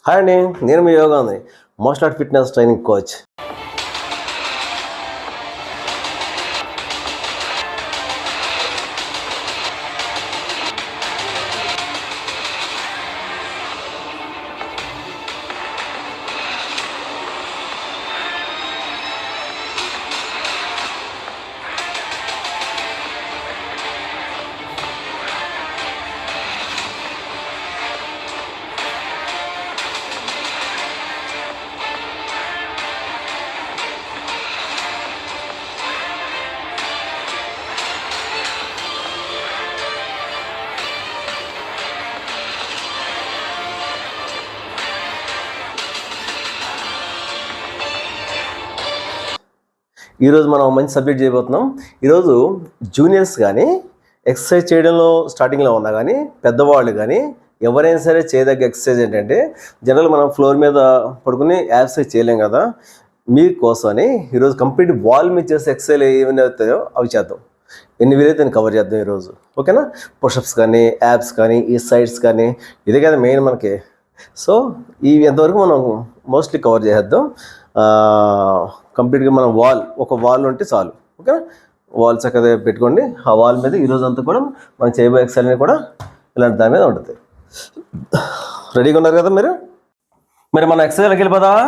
Hi అండి, నేను మీ యోగాని martial art fitness training coach. ఈరోజు మనం మంచి సబ్జెక్ట్ చేయబోతున్నాం. ఈరోజు జూనియర్స్ కానీ ఎక్సర్సైజ్ చేయడంలో స్టార్టింగ్లో ఉన్నా కానీ పెద్దవాళ్ళు కానీ ఎవరైనా సరే చేయదగ్గ ఎక్సర్సైజ్ ఏంటంటే, జనరల్ మనం ఫ్లోర్ మీద పడుకుని ఎక్సర్సైజ్ చేయలేం కదా. మీకోసమని ఈరోజు కంప్లీట్ వాల్ మీద చేసే ఎక్సర్సైజ్ ఏమైనా అవుతాయో అవి చేద్దాం. ఎన్ని వీలైతే కవర్ చేద్దాం ఈరోజు, ఓకేనా? పుషప్స్ కానీ, యాబ్స్ కానీ, ఈ సైడ్స్ కానీ, ఇదే కదా మెయిన్ మనకి. సో ఇవి ఎంతవరకు మనం మోస్ట్లీ కవర్ చేసేద్దాం. కంప్లీట్గా మనం ఒక వాల్ ఉంటే చాలు, ఓకేనా? వాల్ చక్కగా పెట్టుకోండి. ఆ వాల్ మీద ఈరోజు అంతా కూడా మనం చేయబోయే ఎక్సర్సైజ్ అనేది కూడా ఇలాంటి దాని మీద ఉంటుంది. రెడీగా ఉన్నారు కదా మీరు? మరి మన ఎక్సర్సైజ్కి వెళ్ళిపోదామా?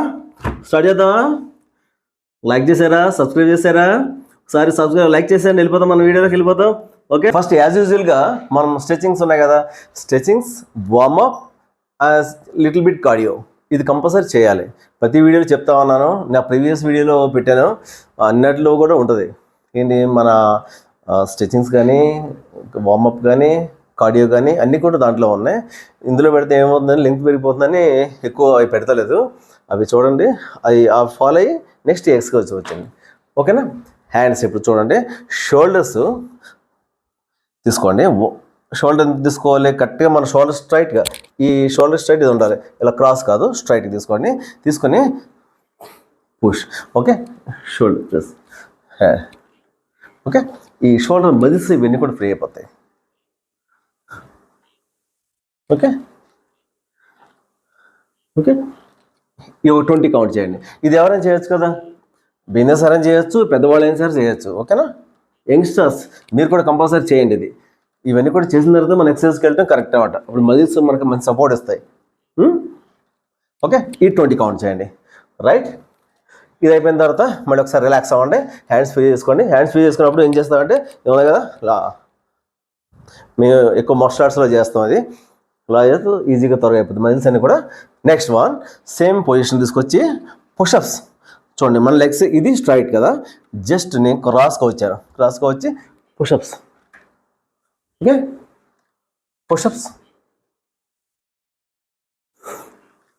స్టార్ట్ చేద్దామా? లైక్ చేశారా? సబ్స్క్రైబ్ చేశారా? ఒకసారి సబ్స్క్రైబ్ లైక్ చేసాను, వెళ్ళిపోతాం, మన వీడియోలోకి వెళ్ళిపోతాం. ఓకే, ఫస్ట్ యాజ్ యూజువల్గా మనం స్ట్రెచింగ్స్ ఉన్నాయి కదా, stretchings, warmup, little bit cardio, ఇది కంపల్సరీ చేయాలి. ప్రతి వీడియోలో చెప్తా ఉన్నాను, నా ప్రీవియస్ వీడియోలో పెట్టాను, అన్నట్లో కూడా ఉంటుంది. ఏంటి, మన స్ట్రెచింగ్స్ కానీ, వార్మప్ కానీ, కార్డియో కానీ అన్నీ కూడా దాంట్లో ఉన్నాయి. ఇందులో పెడితే ఏమవుతుందని లెంగ్త్ పెరిగిపోతుందని ఎక్కువ అవి పెడతలేదు. అవి చూడండి, అవి ఫాలో అయ్యి నెక్స్ట్ ఎక్సర్సైజ్ వచ్చింది, ఓకేనా? హ్యాండ్స్ ఇప్పుడు చూడండి, షోల్డర్స్ తీసుకోండి. షోల్డర్ తీసుకోవాలి కరెక్ట్గా, మన షోల్డర్ స్ట్రైట్గా, ఈ షోల్డర్ స్ట్రైట్ ఇది ఉండాలి, ఇలా క్రాస్ కాదు, స్ట్రైట్గా తీసుకోండి. తీసుకొని push, okay? Shoulder press, okay? ఈ షోల్డర్ మజిల్స్ ఇవన్నీ కూడా ఫ్రీ అయిపోతాయి, ఓకే? ఓకే, ఇవి 20 కౌంట్ చేయండి. ఇది ఎవరైనా చేయొచ్చు కదా, బిజినెస్ అయినా చేయొచ్చు, పెద్దవాళ్ళు అయినా సరే చేయొచ్చు, ఓకేనా? యంగ్స్టర్స్ మీరు కూడా కంపల్సరీ చేయండి. ఇది ఇవన్నీ కూడా చేసిన తర్వాత మన ఎక్సర్సైజ్కి వెళ్ళటం కరెక్ట్ అనమాట. అప్పుడు మజిల్స్ మనకి మంచి సపోర్ట్ ఇస్తాయి, ఓకే? ఈ 20 కౌంట్ చేయండి, రైట్? ఇది అయిపోయిన తర్వాత మళ్ళీ ఒకసారి రిలాక్స్ అవ్వండి, హ్యాండ్స్ ఫ్రీ చేసుకోండి. హ్యాండ్స్ ఫ్రీ చేసుకున్నప్పుడు ఏం చేస్తామంటే, ఏమన్నా కదా మేము ఎక్కువ మార్షల్ ఆర్ట్స్లో చేస్తాం, అది ఇలా చేస్తూ ఈజీగా త్వరగా అయిపోతుంది మజిల్స్ అన్ని కూడా. నెక్స్ట్ వన్, సేమ్ పొజిషన్ తీసుకొచ్చి పుషప్స్. చూడండి, మన లెగ్స్ ఇది స్ట్రైట్ కదా, జస్ట్ నేను క్రాస్గా వచ్చి push-ups, okay? Push-ups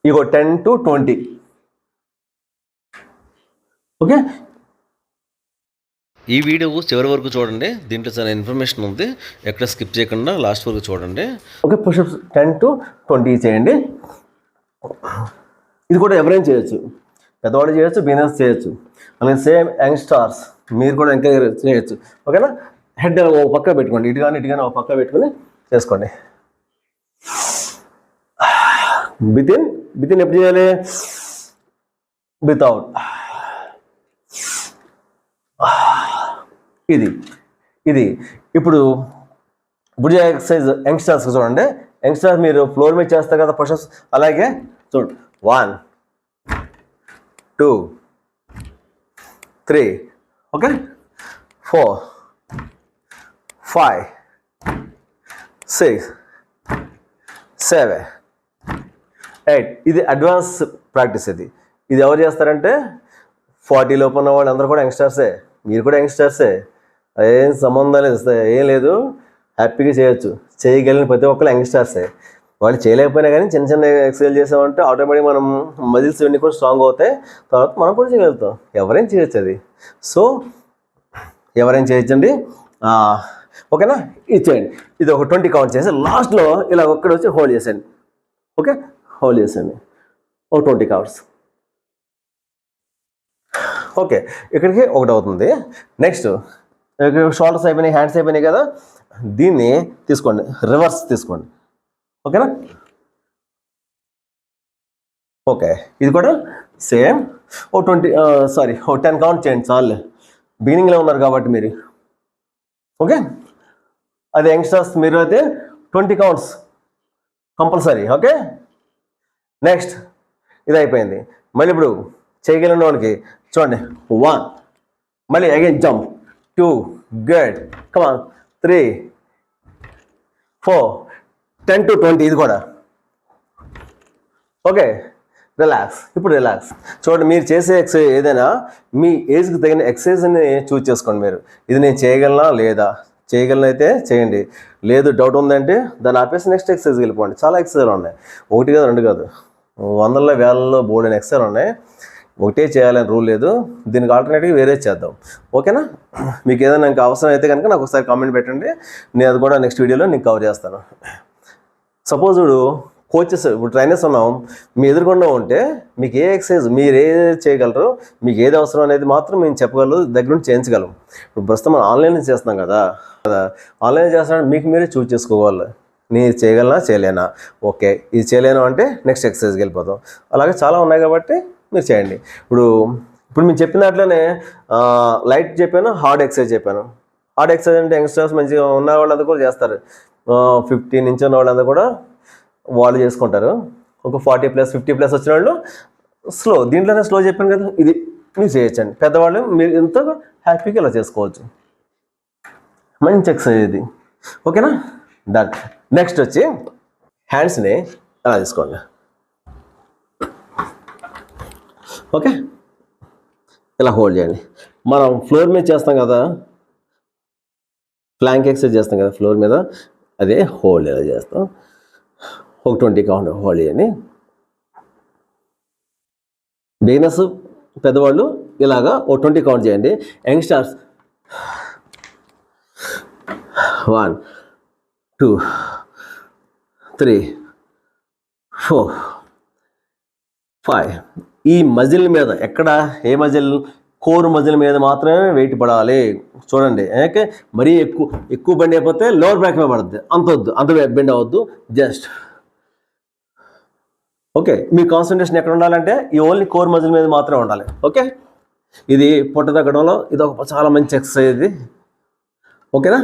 ego 10 to 20, okay? ఈ వీడియో చివరి వరకు చూడండి, దీంట్లో చాలా ఇన్ఫర్మేషన్ ఉంది, ఎక్కడ స్కిప్ చేయకుండా లాస్ట్ వరకు చూడండి, ఓకే? పుషప్స్ 10 to 20 చేయండి. ఇది కూడా ఎవరైనా చేయొచ్చు, పెద్దవాళ్ళు చేయొచ్చు, బిగినర్స్ చేయొచ్చు, అలాగే సేమ్ యంగ్స్టర్స్ మీరు కూడా ఎంకరేజ్ చేయొచ్చు, ఓకేనా? హెడ్ ఒక పక్క పెట్టుకోండి, ఇటు కానీ ఒక పక్క పెట్టుకొని చేసుకోండి. బితిన్ ఎప్పుడు చేయాలి? వితౌట్. ఇది ఇప్పుడు ఎక్సర్సైజ్ యంగ్స్టర్స్ చూడండి. యంగ్స్టర్స్ మీరు ఫ్లోర్ మీద చేస్తారు కదా పుషప్స్, అలాగే చూడండి, 1 2 3, ఓకే? 4 5 6 7 8. ఇది అడ్వాన్స్ ప్రాక్టీస్. ఇది ఎవరు చేస్తారంటే 40 లోపు ఉన్న వాళ్ళు అందరూ కూడా యంగ్స్టర్సే, మీరు కూడా యంగ్స్టర్సే, ఏం సంబంధం లేదు, ఏం లేదు, హ్యాపీగా చేయొచ్చు. చేయగలిగిన ప్రతి ఒక్కరు యంగ్స్టర్సే. వాళ్ళు చేయలేకపోయినా కానీ చిన్న ఎక్సర్సైజ్ చేసామంటే ఆటోమేటిక్గా మనం మజిల్స్ ఇవన్నీ కూడా స్ట్రాంగ్ అవుతాయి, తర్వాత మనం కూడా చేయగలుగుతాం. ఎవరైనా చేయొచ్చు అది. సో ఎవరైనా చేయొచ్చండి, ఓకేనా? ఇచ్చేయండి. ఇది ఒక 20 కౌంట్ చేసి లాస్ట్లో ఇలా ఒక్కడ వచ్చి హోల్డ్ చేసేయండి, ఓకే? హోల్డ్ చేసేయండి, ఒక 20 కౌంట్స్, ఓకే? ఇక్కడికి ఒకటి అవుతుంది. నెక్స్ట్ షోల్డర్స్ అయిపోయినాయి, హ్యాండ్స్ అయిపోయినాయి కదా, దీన్ని తీసుకోండి, రివర్స్ తీసుకోండి, ఓకేనా? ఓకే, ఇది కూడా సేమ్ ఓ 10 కౌంట్ చేయండి చాలు, బిగినింగ్లో ఉన్నారు కాబట్టి మీరు. ఓకే, అది యంగ్స్టర్స్ మీరు అయితే 20 కౌంట్స్ కంపల్సరీ. ఓకే, నెక్స్ట్ ఇది అయిపోయింది. మళ్ళీ ఇప్పుడు చేయగలిగిన వాడికి చూడండి 1, మళ్ళీ again jump 2, good, come on 3, 4, 10 to 20, ఇది కూడా. Okay, relax. ఇప్పుడు రిలాక్స్. చూడండి, మీరు చేసే ఎక్సర్సైజ్ ఏదైనా మీ ఏజ్కి తగిన ఎక్సర్సైజ్ని చూజ్ చేసుకోండి. మీరు ఇది నేను చేయగలనా లేదా, చేయగలను అయితే చేయండి, లేదు డౌట్ ఉందంటే దాన్ని ఆపేసి నెక్స్ట్ ఎక్సర్సైజ్కి వెళ్ళిపోండి. చాలా ఎక్సర్సైజ్లు ఉన్నాయి, 1 కాదు 2 కాదు, వందల్లో వేలలో బోర్డైన ఎక్సర్సైజ్ ఉన్నాయి. ఒకటే చేయాలని రూల్ లేదు, దీనికి ఆల్టర్నేటివ్ వేరే చేద్దాం. ఓకేనా, మీకు ఏదైనా ఇంకా అవసరం అయితే కనుక నాకు ఒకసారి కామెంట్ పెట్టండి, నేను అది కూడా నెక్స్ట్ వీడియోలో నేను కవర్ చేస్తాను. సపోజ్ ఇప్పుడు కోచెస్, ఇప్పుడు ట్రైనర్స్ ఉన్నాం, మీ ఎదురుకుండా ఉంటే మీకు ఏ ఎక్సర్సైజ్ మీరు ఏది చేయగలరు, మీకు ఏది అవసరం అనేది మాత్రం మేము చెప్పగలరు, దగ్గర నుండి చేయించగలం. ఇప్పుడు ప్రస్తుతం మనం ఆన్లైన్ చేస్తున్నాం కదా, ఆన్లైన్ చేస్తున్నాం, మీకు మీరే చూస్ చేసుకోవాలి, నేను చేయగలనా చేయలేనా. ఓకే, ఇది చేయలేను అంటే నెక్స్ట్ ఎక్సర్సైజ్కి వెళ్ళిపోతాం. అలాగే చాలా ఉన్నాయి కాబట్టి మీరు చేయండి. ఇప్పుడు మేము చెప్పిన దాంట్లోనే లైట్ చెప్పాను, హార్డ్ ఎక్సర్సైజ్ చెప్పాను. హార్డ్ ఎక్సర్సైజ్ అంటే యంగ్స్టర్స్ మంచిగా ఉన్న వాళ్ళంతా కూడా చేస్తారు, 50 నుంచి ఉన్న వాళ్ళంతా కూడా వాళ్ళు చేసుకుంటారు. ఒక 40+, 50+ వచ్చిన వాళ్ళు స్లో, దీంట్లోనే స్లో చెప్పాను కదా, ఇది మీరు చేయొచ్చండి. పెద్దవాళ్ళు మీరు ఎంతో హ్యాపీగా ఇలా చేసుకోవచ్చు, మంచి ఎక్సర్సైజ్ ఇది. ఓకేనా, డన్. నెక్స్ట్ వచ్చి హ్యాండ్స్ని అలా తీసుకోండి. ఓకే, ఇలా హోల్డ్ చేయండి. మనం ఫ్లోర్ మీద చేస్తాం కదా, ప్లాంక్ ఎక్సర్సైజ్ చేస్తాం కదా ఫ్లోర్ మీద, అదే హోల్డ్ ఇలా చేస్తాం. ఒక 20 కౌంట్ హోల్డ్ చేయండి. బిగినర్స్ పెద్దవాళ్ళు ఇలాగా ఓ 20 కౌంట్ చేయండి. యంగ్స్టర్స్ 1, 2, 3, 4, 5. ఈ మజిల్ మీద ఎక్కడ, ఏ మజిల్, కోర్ మజిల్ మీద మాత్రమే వెయిట్ పడాలి. చూడండి, ఓకే, మరీ ఎక్కువ బెండ్ అయిపోతే లోవర్ బ్యాక్ మీద పడుద్ది, అంత వద్దు, అంత బెండ్ అవ్వద్దు, జస్ట్. ఓకే, మీ కాన్సన్ట్రేషన్ ఎక్కడ ఉండాలంటే ఈ ఓన్లీ కోర్ మజిల్ మీద మాత్రమే ఉండాలి. ఓకే, ఇది పొట్ట తగ్గడంలో ఇది ఒక చాలా మంచి ఎక్సర్సైజ్ ఇది. ఓకేనా,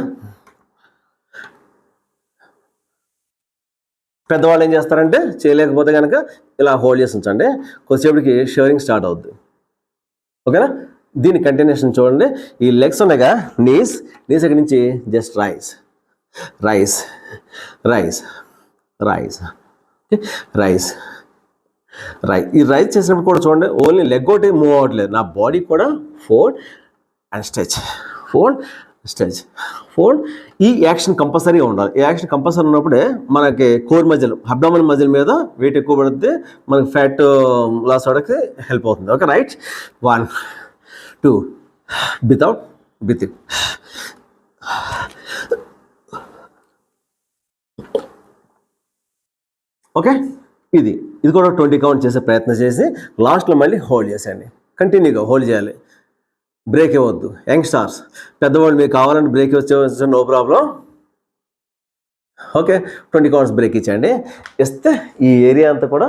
పెద్దవాళ్ళు ఏం చేస్తారంటే చేయలేకపోతే కనుక ఇలా హోల్డ్ చేసి ఉంచండి, కొద్దిసేపటికి షవరింగ్ స్టార్ట్ అవుద్ది. ఓకేనా, దీని కంటిన్యూషన్ చూడండి. ఈ లెగ్స్ ఉన్నాయిగా, నీస్ దగ్గర నుంచి just rice rice rice rice rice rice. ఈ రైస్ చేసినప్పుడు కూడా చూడండి, ఓన్లీ లెగ్ ఒకటి మూవ్ అవ్వట్లేదు, నా బాడీ కూడా fold and stretch, fold stretch, fold. ఈ యాక్షన్ కంపల్సరీగా ఉండాలి. ఈ యాక్షన్ కంపల్సరీ ఉన్నప్పుడే మనకి కోర్ మజిల్, అబ్డామినల్ మజిల్ మీద వెయిట్ ఎక్కువ పడితే మనకి ఫ్యాట్ లాస్ అవ్వడానికి హెల్ప్ అవుతుంది. Okay, right, 1, 2, without breathing. Okay, ఇది కూడా 20 కౌంట్ చేసే ప్రయత్నం చేసి లాస్ట్లో మళ్ళీ హోల్డ్ చేసేయండి. కంటిన్యూగా హోల్డ్ చేయాలి, బ్రేక్ ఇవ్వద్దు. యంగ్స్టర్స్ పెద్దవాళ్ళు మీకు కావాలంటే బ్రేక్ వచ్చే no problem. Okay, 20 counts break ఇచ్చేయండి. ఇస్తే ఈ ఏరియా అంతా కూడా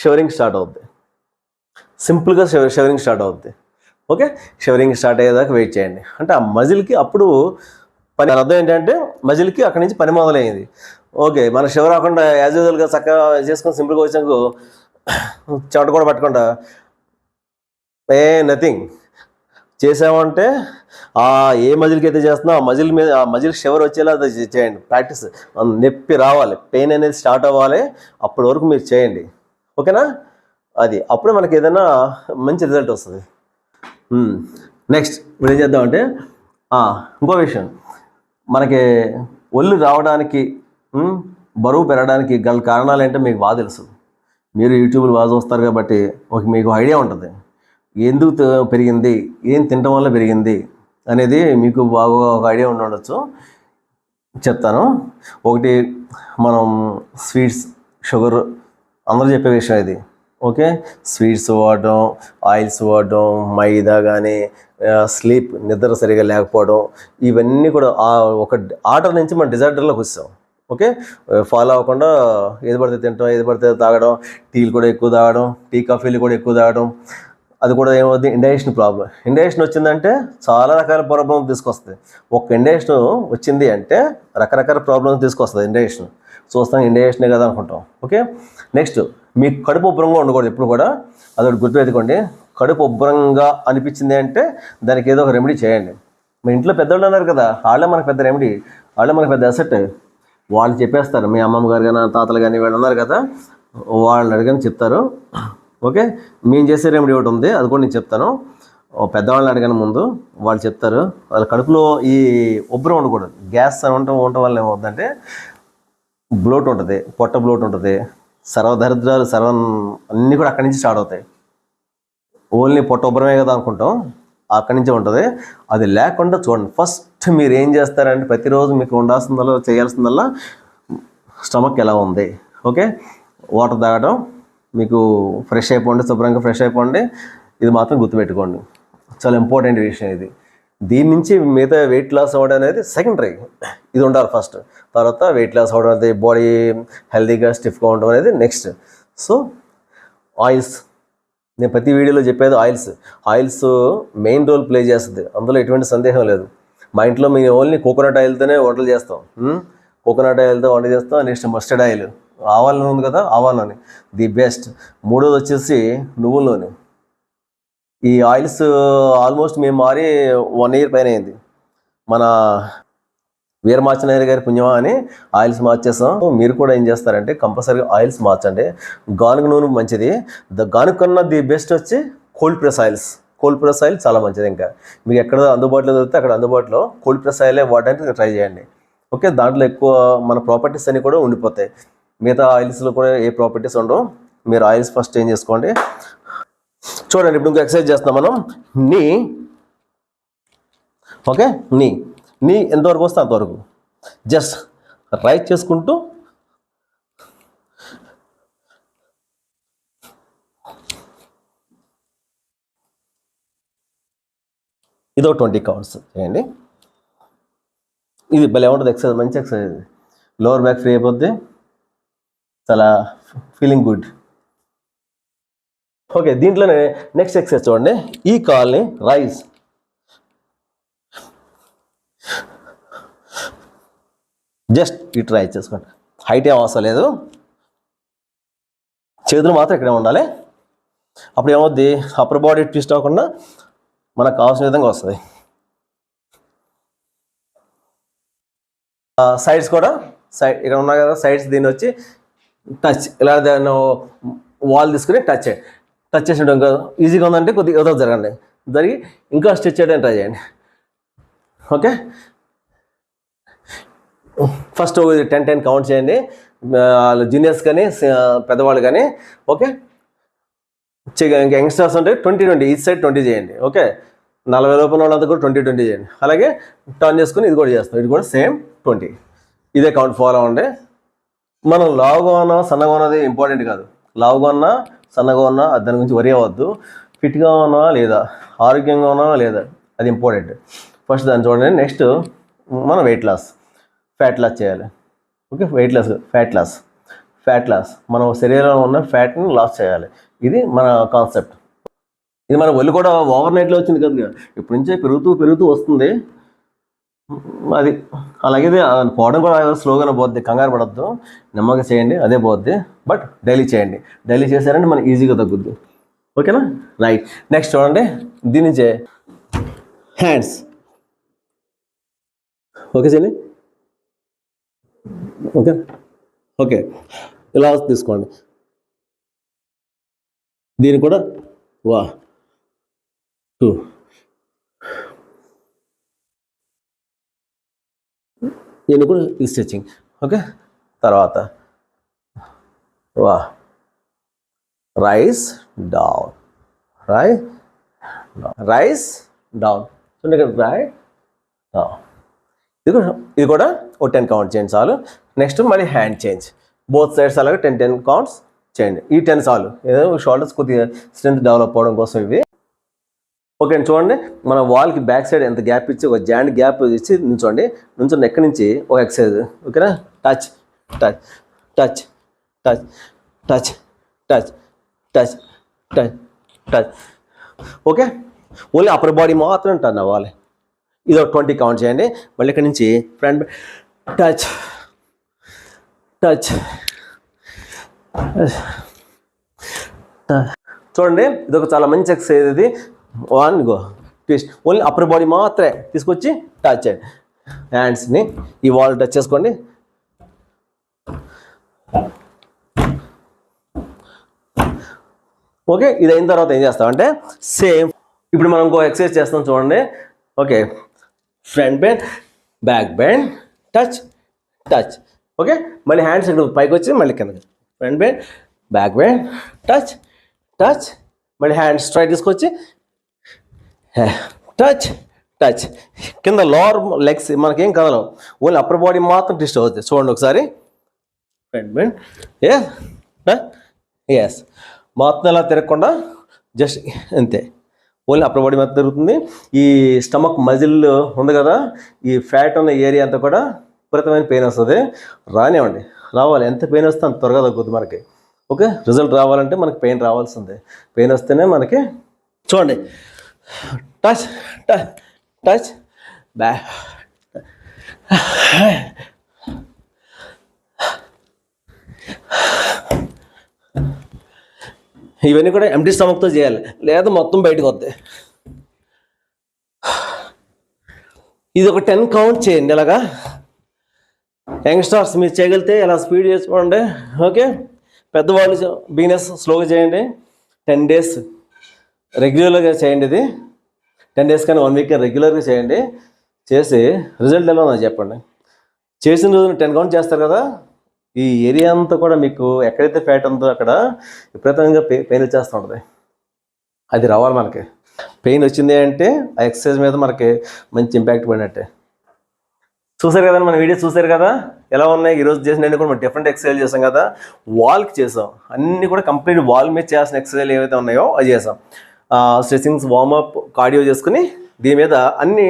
షవరింగ్ స్టార్ట్ అవుద్ది, సింపుల్గా షవరింగ్ స్టార్ట్ అవుద్ది. ఓకే, షవరింగ్ స్టార్ట్ అయ్యేదాకా వెయిట్ చేయండి. అంటే ఆ మజిల్కి అప్పుడు పని, అర్థం ఏంటంటే మజిల్కి అక్కడి నుంచి పని మొదలైంది. ఓకే, మన షవర్ రాకుండా యాజ్ యూజువల్గా చక్కగా చేసుకొని సింపుల్గా వచ్చాక చెమట కూడా పట్టకుండా నథింగ్ చేసామంటే ఏ మజిల్కి అయితే చేస్తున్నా ఆ మజిల్ మీద, ఆ మజిల్ షవర్ వచ్చేలా అది చేయండి. ప్రాక్టీస్, నొప్పి రావాలి, పెయిన్ అనేది స్టార్ట్ అవ్వాలి, అప్పటి వరకు మీరు చేయండి. ఓకేనా, అది అప్పుడే మనకి ఏదైనా మంచి రిజల్ట్ వస్తుంది. నెక్స్ట్ ఇప్పుడు ఏం చేద్దామంటే ఇంకో విషయం, మనకి ఒళ్ళు రావడానికి, బరువు పెరగడానికి గల కారణాలు ఏంటో మీకు బాగా తెలుసు. మీరు యూట్యూబ్లో బాగా చూస్తారు కాబట్టి మీకు ఐడియా ఉంటుంది ఎందుకు పెరిగింది, ఏం తినడం వల్ల పెరిగింది అనేది మీకు బాగా ఒక ఐడియా ఉండవచ్చు. చెప్తాను. ఒకటి, మనం స్వీట్స్, షుగర్, అందరూ చెప్పే విషయం ఇది. ఓకే, స్వీట్స్ వాడడం, ఆయిల్స్ వాడడం, మైదా కానీ, స్లీప్, నిద్ర సరిగా లేకపోవడం, ఇవన్నీ కూడా ఒక ఆర్డర్ నుంచి మనం డిజార్డర్లోకి వస్తాం. ఓకే, ఫాలో అవ్వకుండా ఏది పడితే తింటాం, ఏది పడితే తాగడం, టీలు కూడా ఎక్కువ తాగడం, టీ కాఫీలు కూడా ఎక్కువ తాగడం, అది కూడా ఏమవుతుంది, ఇండైజెషన్ ప్రాబ్లం. ఇండైజెషన్ వచ్చిందంటే చాలా రకాల ప్రాబ్లమ్ తీసుకొస్తుంది. ఒక ఇండైజెషన్ వచ్చింది అంటే రకరకాల ప్రాబ్లమ్స్ తీసుకొస్తుంది ఇండైజెషన్. చూస్తాం ఇండైజెషనే కదా అనుకుంటాం. ఓకే, నెక్స్ట్ మీకు కడుపు ఉబ్బరంగా ఉండకూడదు ఎప్పుడు కూడా, అదొకటి గుర్తుపెట్టుకోండి. కడుపు ఉబ్బరంగా అనిపించింది అంటే దానికి ఏదో ఒక రెమెడీ చేయండి. మీ ఇంట్లో పెద్దవాళ్ళు ఉన్నారు కదా, వాళ్ళే మనకు పెద్ద రెమెడీ, వాళ్ళే మనకు పెద్ద అసెట్. వాళ్ళు చెప్పేస్తారు, మీ అమ్మమ్మ గారు కానీ తాతలు కానీ వీళ్ళు ఉన్నారు కదా, వాళ్ళని అడిగని చెప్తారు. ఓకే, మేము చేసే రెమెడీ ఒకటి ఉంది, అది కూడా నేను చెప్తాను. పెద్దవాళ్ళని అడిగిన ముందు వాళ్ళు చెప్తారు. వాళ్ళ కడుపులో ఈ ఉబ్బరం ఉండకూడదు. గ్యాస్ ఉండటం వల్ల ఏమవుతుందంటే బ్లోట్ ఉంటుంది, పొట్ట బ్లోట్ ఉంటుంది, సర్వదరిద్రాలు అన్నీ కూడా అక్కడి నుంచి స్టార్ట్ అవుతాయి. ఓన్లీ పొట్ట ఉబ్బరమే కదా అనుకుంటాం, అక్కడి నుంచే ఉంటుంది. అది లేకుండా చూడండి. ఫస్ట్ మీరు ఏం చేస్తారంటే ప్రతిరోజు మీకు ఉండాల్సిందల్లా చేయాల్సిందల్లా స్టమక్ ఎలా ఉంది. ఓకే, వాటర్ తాగడం, మీకు ఫ్రెష్ అయిపోండి, శుభ్రంగా ఫ్రెష్ అయిపోండి. ఇది మాత్రం గుర్తుపెట్టుకోండి, చాలా ఇంపార్టెంట్ విషయం ఇది. దీని నుంచి మిగతా వెయిట్ లాస్ అవ్వడం అనేది సెకండరీ, ఇది ఉండాలి ఫస్ట్. తర్వాత వెయిట్ లాస్ అవ్వడం అనేది, బాడీ హెల్తీగా స్టిఫ్గా ఉండడం అనేది నెక్స్ట్. సో ఆయిల్స్, నేను ప్రతి వీడియోలో చెప్పేది ఆయిల్స్ మెయిన్ రోల్ ప్లే చేస్తుంది, అందులో ఎటువంటి సందేహం లేదు. మా ఇంట్లో మేము ఓన్లీ కోకోనట్ ఆయిల్తోనే వంటలు చేస్తాం. కోకోనట్ ఆయిల్తో వంట చేస్తాం. నెక్స్ట్ మస్టర్డ్ ఆయిల్, ఆవాల నూనె ఉంది కదా, ఆవాల నూనె ది బెస్ట్. మూడోది వచ్చేసి నువ్వుల నూనె. ఈ ఆయిల్స్ ఆల్మోస్ట్ మేము మారి 1 year పైన అయింది. మన వీరమాచనయ్య గారి పుణ్యమా అని ఆయిల్స్ మార్చేస్తాం. మీరు కూడా ఏం చేస్తారంటే కంపల్సరీగా ఆయిల్స్ మార్చండి. గానుగ నూనె మంచిది. గానుగ కన్నా ది బెస్ట్ వచ్చి కోల్డ్ ప్రెస్ ఆయిల్ చాలా మంచిది. ఇంకా మీకు ఎక్కడ అందుబాటులో దొరికితే అక్కడ అందుబాటులో కోల్డ్ ప్రెస్ ఆయిలే వాడడానికి ట్రై చేయండి. ఓకే, దాంట్లో ఎక్కువ మన ప్రాపర్టీస్ అన్నీ కూడా ఉండిపోతాయి. మిగతా ఆయిల్స్లో కూడా ఏ ప్రాపర్టీస్ ఉండవు. మీరు ఆయిల్స్ ఫస్ట్ చేంజ్ చేసుకోండి. చూడండి, ఇప్పుడు ఇంకా ఎక్సర్సైజ్ చేస్తున్నాం మనం. ఓకే, నీ ఎంతవరకు వస్తే అంతవరకు జస్ట్ రైట్ చేసుకుంటూ ఇదో 20 కౌంట్స్ చేయండి. ఇది భలే ఉంటుంది ఎక్సర్సైజ్, మంచి ఎక్సర్సైజ్. లోవర్ బ్యాక్ ఫ్రీ అయిపోద్ది, చాలా ఫీలింగ్ గుడ్. ఓకే, దీంట్లోనే నెక్స్ట్ ఎక్సర్సైజ్ చూడండి. ఈ కాల్ని రైజ్, జస్ట్ ఇటు రైజ్ చేసుకోండి. హైట్ ఏం అవసరం లేదు, చేతులు మాత్రం ఇక్కడే ఉండాలి. అప్పుడు ఏమవుద్ది, అప్పర్ బాడీ ట్విస్ట్ అవ్వకుండా మనకు కావాల్సిన విధంగా వస్తుంది. సైడ్స్ కూడా ఇక్కడ ఉన్నాయి కదా సైడ్స్, దీన్ని వచ్చి టచ్, ఇలా వాల్ తీసుకుని టచ్ చేసినట్టు ఇంకా ఈజీగా ఉందంటే కొద్దిగా ఏదో జరిగి ఇంకా స్ట్రెచ్ చేయడానికి ట్రై చేయండి. ఓకే, ఫస్ట్ 10 కౌంట్ చేయండి, జూనియర్స్ కానీ పెద్దవాళ్ళు కానీ. ఓకే, ఇంకా యంగ్స్టర్స్ అంటే 20 ఈచ్ సైడ్ 20 చేయండి. ఓకే, 40 రూపాయల వాళ్ళంతా కూడా 20 చేయండి. అలాగే టర్న్ చేసుకుని ఇది కూడా చేస్తాం, ఇది కూడా సేమ్ 20. ఇదే కౌంట్ ఫాలో అవ్వండి. మనం లావుగా ఉన్నా సన్నగా ఉన్నది ఇంపార్టెంట్ కాదు. లావుగా ఉన్నా సన్నగా ఉన్నా దాని గురించి వరి అవ్వద్దు. ఫిట్గా ఉన్నా లేదా, ఆరోగ్యంగా ఉన్నా లేదా, అది ఇంపార్టెంట్. ఫస్ట్ దాన్ని చూడండి. నెక్స్ట్ మనం ఫ్యాట్ లాస్ చేయాలి. ఓకే, ఫ్యాట్ లాస్ మన శరీరంలో ఉన్న ఫ్యాట్ని లాస్ చేయాలి. ఇది మన కాన్సెప్ట్. ఇది మన ఒళ్ళు కూడా ఓవర్ నైట్లో వచ్చింది కదా, ఇప్పటి నుంచే పెరుగుతూ వస్తుంది. అది అలాగే పోవడం కూడా స్లోగానే పోద్ది, కంగారు పడద్దు, నెమ్మదిగా చేయండి, అదే పోద్ది. బట్ డైలీ చేయండి. డైలీ చేశారంటే మనకి ఈజీగా తగ్గుద్ది. ఓకేనా, రైట్. నెక్స్ట్ చూడండి, దీని నుంచే హ్యాండ్స్. ఓకే చేయండి. ఓకే, ఇలా తీసుకోండి. దీన్ని కూడా 1 2 దీన్ని కూడా స్ట్రెచింగ్. ఓకే, తర్వాత రైస్ డౌన్ చూడండి, రైట్ డౌన్. ఇది కూడా 10 కౌంట్ చేయండి చాలు. నెక్స్ట్ మళ్ళీ హ్యాండ్ చేంజ్, బోత్ సైడ్స్ అలాగే 10 కౌంట్స్ చేయండి. ఈ 10 చాలు. ఏదో షోల్డర్స్ కొద్దిగా స్ట్రెంత్ డెవలప్ అవ్వడం కోసం ఇవి. ఓకే అండి, చూడండి మన వాల్కి బ్యాక్ సైడ్ ఎంత గ్యాప్ ఇచ్చి ఒక జాయింట్ గ్యాప్ ఇచ్చి నుంచోండి. ఎక్కడి నుంచి ఒక ఎక్సర్సైజ్. ఓకేనా, touch touch touch touch touch touch touch touch touch. Okay, only upper body మాత్రం టర్న్ అవ్వాలి. ఇది 20 కౌంట్ చేయండి. మళ్ళీ ఇక్కడ నుంచి ఫ్రంట్ టచ్ టచ్. చూడండి, ఇది ఒక చాలా మంచి ఎక్సర్సైజ్. ఇది one go twist. Only upper body మాత్రమే తీసుకొచ్చి టచ్ చేయండి. హ్యాండ్స్ని ఈ వాల్ టచ్ చేసుకోండి. ఓకే, ఇది అయిన తర్వాత ఏం చేస్తామంటే సేమ్ ఇప్పుడు మనం ఇంకో ఎక్సర్సైజ్ చేస్తాం చూడండి. Okay, front bend, back bend, touch touch. Okay, మళ్ళీ హ్యాండ్స్ ఇక్కడ పైకి వచ్చి మళ్ళీ కిందకి. Front bend, back bend, touch touch. మళ్ళీ హ్యాండ్స్ స్ట్రైట్ తీసుకొచ్చి టచ్ టచ్. కింద లోవర్ లెగ్స్ మనకేం కదలవు, ఓన్లీ అప్పర్ బాడీ మాత్రం ట్విస్ట్ అవుతుంది. చూడండి ఒకసారి. Front bend, yes. మొత్తం ఎలా తిరగకుండా జస్ట్ అంతే, ఓన్లీ అప్పర్ బాడీ మొత్తం తిరుగుతుంది. ఈ స్టమక్ మజిల్ ఉంది కదా, ఈ ఫ్యాట్ ఉన్న ఏరియా అంతా కూడా విపరీతమైన పెయిన్ వస్తుంది. రానివ్వండి, రావాలి. ఎంత పెయిన్ వస్తే అంత త్వరగా తగ్గుతుంది మనకి. ఓకే, రిజల్ట్ రావాలంటే మనకి పెయిన్ రావాల్సిందే. పెయిన్ వస్తేనే మనకి. చూడండి, టచ్ టచ్ టచ్ బ్యాక్. ఇవన్నీ కూడా ఎంటీ స్టమక్తో చేయాలి, లేదా మొత్తం బయటకు వస్తాయి. ఇది ఒక 10 కౌంట్ చేయండి. ఇలాగా యంగ్స్టర్స్ మీరు చేయగలిగితే ఇలా స్పీడ్ చేసుకోండి. ఓకే, పెద్దవాళ్ళు బిగినర్స్ స్లోగా చేయండి. 10 days రెగ్యులర్గా చేయండి. ఇది 10 days కానీ 1 week రెగ్యులర్గా చేయండి. చేసి రిజల్ట్ ఎలా ఉందో చెప్పండి. చేసిన రోజున 10 కౌంట్ చేస్తారు కదా, ఈ ఏరియా అంతా కూడా మీకు ఎక్కడైతే ఫ్యాట్ ఉందో అక్కడ విపరీతంగా పెయిన్ వచ్చేస్తూ ఉంటుంది. అది రావాలి మనకి. పెయిన్ వచ్చింది అంటే ఆ ఎక్సర్సైజ్ మీద మనకి మంచి ఇంపాక్ట్ పడినట్టే. చూసారు కదా, మన వీడియోస్ చూసారు కదా ఎలా ఉన్నాయి. ఈరోజు చేసిన కూడా మనం డిఫరెంట్ ఎక్సర్సైజ్ చేసాం కదా. వాల్కి చేసాం, అన్నీ కూడా కంప్లీట్ వాల్ మీద చేసిన ఎక్సర్సైజ్ ఏవైతే ఉన్నాయో అది చేసాం. స్ట్రెచింగ్స్, వార్మప్, కార్డియో చేసుకుని దీని మీద అన్ని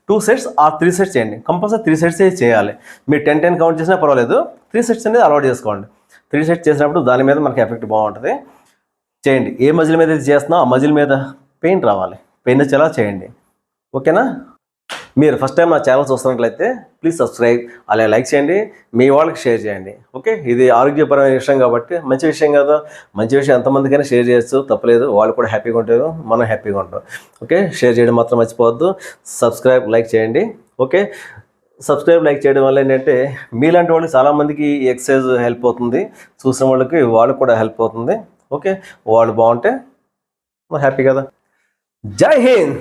2 sets ఆర్ 3 sets చేయండి. కంపల్సరీ 3 sets చేయాలి. మీరు 10 కౌంట్ చేసినా పర్వాలేదు, 3 sets అనేది అలవాటు చేసుకోండి. 3 sets చేసినప్పుడు దాని మీద మనకి ఎఫెక్ట్ బాగుంటుంది. చేయండి. ఏ మజిల్ మీద అయితే చేస్తున్నా ఆ మజిల్ మీద పెయిన్ రావాలి. పెయిన్ వచ్చేలా చేయండి. ఓకేనా? మీరు ఫస్ట్ టైం నా ఛానల్ చూస్తున్నట్లయితే ప్లీజ్ సబ్స్క్రైబ్, అలాగే లైక్ చేయండి, మీ వాళ్ళకి షేర్ చేయండి. ఓకే, ఇది ఆరోగ్యపరమైన విషయం కాబట్టి మంచి విషయం కదా. మంచి విషయం ఎంతమందికైనా షేర్ చేయొచ్చు, తప్పలేదు. వాళ్ళు కూడా హ్యాపీగా ఉంటారు, మనం హ్యాపీగా ఉంటాం. ఓకే, షేర్ చేయడం మాత్రం మర్చిపోవద్దు. సబ్స్క్రైబ్, లైక్ చేయండి. ఓకే, సబ్స్క్రైబ్, లైక్ చేయడం వల్ల ఏంటంటే మీలాంటి వాళ్ళకి చాలామందికి ఈ ఎక్సర్సైజ్ హెల్ప్ అవుతుంది. చూసిన వాళ్ళకి వాళ్ళకి కూడా హెల్ప్ అవుతుంది. ఓకే, వాళ్ళు బాగుంటే హ్యాపీ కదా. జై హింద్.